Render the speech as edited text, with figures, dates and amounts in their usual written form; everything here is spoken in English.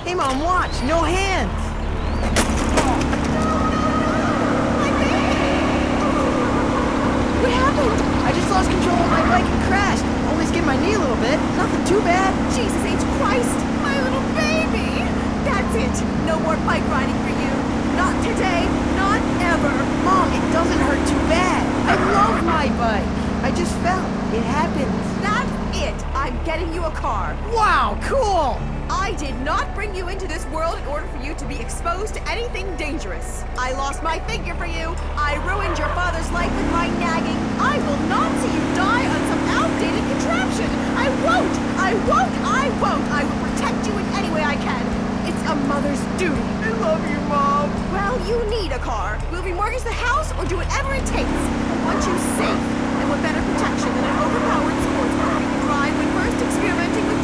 Hey, Mom, watch! No hands! What happened? I just lost control of my bike and crashed. Only skinned my knee a little bit. Nothing too bad. Jesus H. Christ! My little baby! That's it! No more bike riding for you. Not today. Not ever. Mom, it doesn't hurt too bad. I love my bike. I just fell. It happens. That's it! I'm getting you a car. Wow, cool! I did not bring you into this world in order for you to be exposed to anything dangerous. I lost my figure for you. I ruined your father's life with my nagging. I will not see you die on some outdated contraption. I won't! I won't! I won't! I will protect you in any way I can. It's a mother's duty. I love you, Mom. Well, you need a car. We'll remortgage the house or do whatever it takes. I want you safe. And what better protection than an overpowered sports car you can drive when first experimenting with